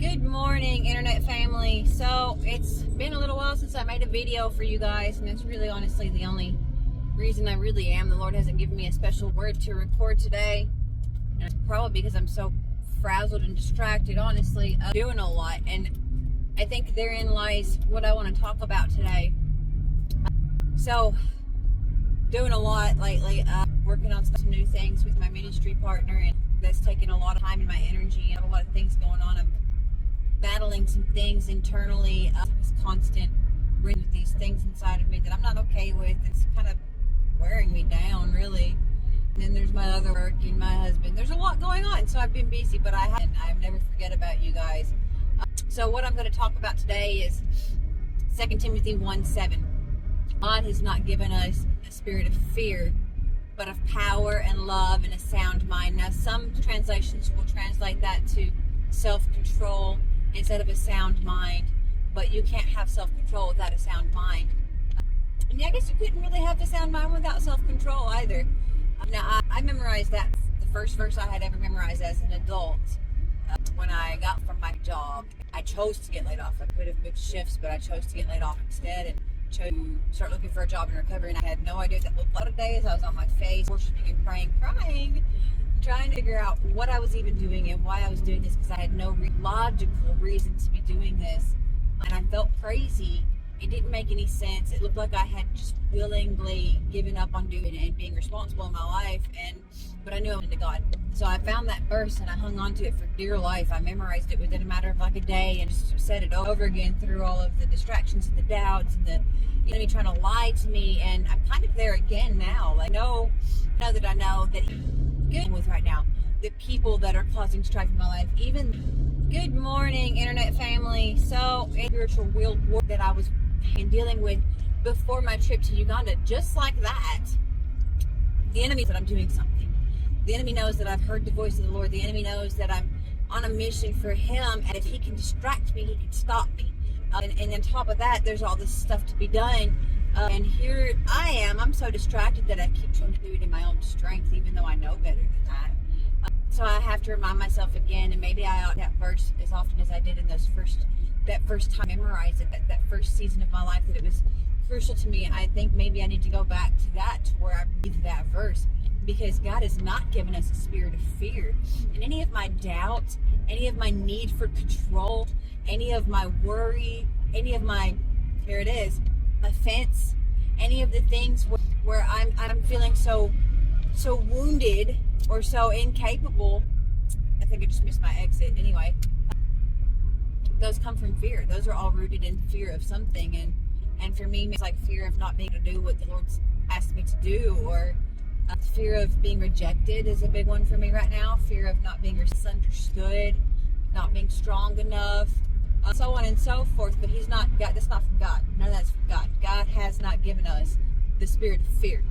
Good morning, internet family. So it's been a little while since I made a video for you guys, and it's really honestly the only reason I really am. The Lord hasn't given me a special word to record today, and it's probably because I'm so frazzled and distracted, honestly, doing a lot. And I think therein lies what I want to talk about today. So doing a lot lately, working on some new things with my ministry partner, and that's taking a lot of time and my energy. I have a lot of things going on. I'm battling some things internally, this constant with these things inside of me that I'm not okay with. It's kind of wearing me down, really. And then there's my other work and my husband. There's a lot going on, so I've been busy, but I never forget about you guys. So what I'm going to talk about today is 2 Timothy 1:7. God has not given us a spirit of fear, but of power and love and a sound mind. Now, some translations will translate that to self-control instead of a sound mind, but you can't have self-control without a sound mind. And I guess you couldn't really have a sound mind without self-control either. Now, I memorized that, the first verse I had ever memorized as an adult when I got from my job. I chose to get laid off. I could have moved shifts, but I chose to get laid off instead and chose to start looking for a job in recovery. And I had no idea what that looked like. A lot of days I was on my face, worshiping and praying, crying, trying to figure out what I was even doing and why I was doing this, because I had no logical reason to be doing this. And I felt crazy. It didn't make any sense. It looked like I had just willingly given up on doing it and being responsible in my life. But I knew I was into God. So I found that verse and I hung on to it for dear life. I memorized it within a matter of like a day and just said it over again through all of the distractions and the doubts and the enemy trying to lie to me. And I'm kind of there again now. I know that good with right now, the people that are causing strife in my life. Even good morning, internet family. So a spiritual war that I was dealing with before my trip to Uganda, just like that, the enemy knows that I'm doing something. The enemy knows that I've heard the voice of the Lord. The enemy knows that I'm on a mission for him, and if he can distract me, he can stop me. And on top of that, there's all this stuff to be done. And here I am. I'm so distracted that I keep trying to do it in my own strength, even though I know better than that. So I have to remind myself again, and maybe I ought that verse as often as I did in that first time I memorized it, that first season of my life, that it was crucial to me. I think maybe I need to go back to that, to where I read that verse, because God has not given us a spirit of fear. And any of my doubt, any of my need for control, any of my worry, any of my, here it is, offense, any of the things where I'm feeling so wounded or so incapable. I think I just missed my exit. Anyway, those come from fear. Those are all rooted in fear of something. And for me, it's like fear of not being able to do what the Lord's asked me to do, or fear of being rejected is a big one for me right now. Fear of not being misunderstood, not being strong enough, so on and so forth. But he's not God. That's not from God. None of that's from God. God has not given us the spirit of fear.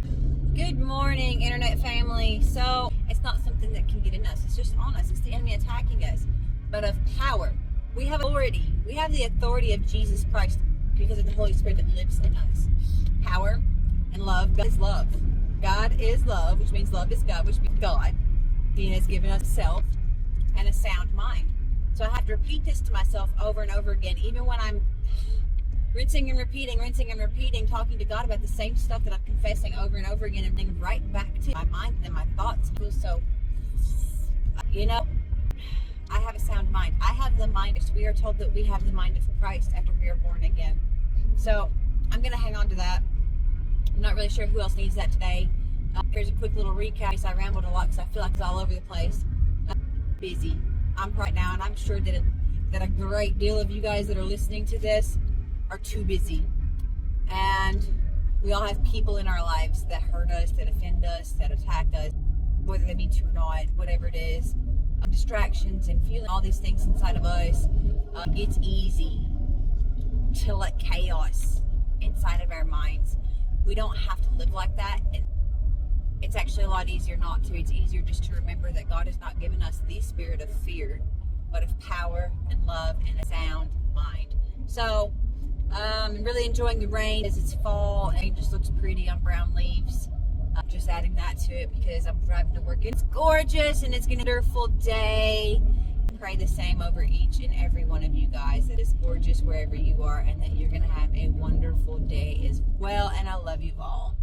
Good morning, internet family. So it's not something that can get in us. It's just on us. It's the enemy attacking us. But of power, we have authority. We have the authority of Jesus Christ because of the Holy Spirit that lives in us. Power and love. God is love. God is love, which means love is God, which means God. He has given us self and a sound mind. So I have to repeat this to myself over and over again, even when I'm rinsing and repeating, talking to God about the same stuff that I'm confessing over and over again, and bring right back to my mind and my thoughts. So, I have a sound mind. I have the mind. We are told that we have the mind of Christ after we are born again. So I'm going to hang on to that. I'm not really sure who else needs that today. Here's a quick little recap. I rambled a lot because I feel like it's all over the place. Busy. I'm right now, and I'm sure that a great deal of you guys that are listening to this are too busy. And we all have people in our lives that hurt us, that offend us, that attack us, whether they mean to or not, whatever it is. Distractions and feeling all these things inside of us. It's easy to let chaos inside of our minds. We don't have to live like that, and it's actually a lot easier not to. It's easier just to remember that God has not given us the spirit of fear, but of power and love and a sound mind. So I'm really enjoying the rain as it's fall, and it just looks pretty on brown leaves. I'm just adding that to it because I'm driving to work. It's gorgeous, and it's going to be a wonderful day. pray the same over each and every one of you guys, that it's gorgeous wherever you are, and that you're going to have a wonderful day as well. And I love you all.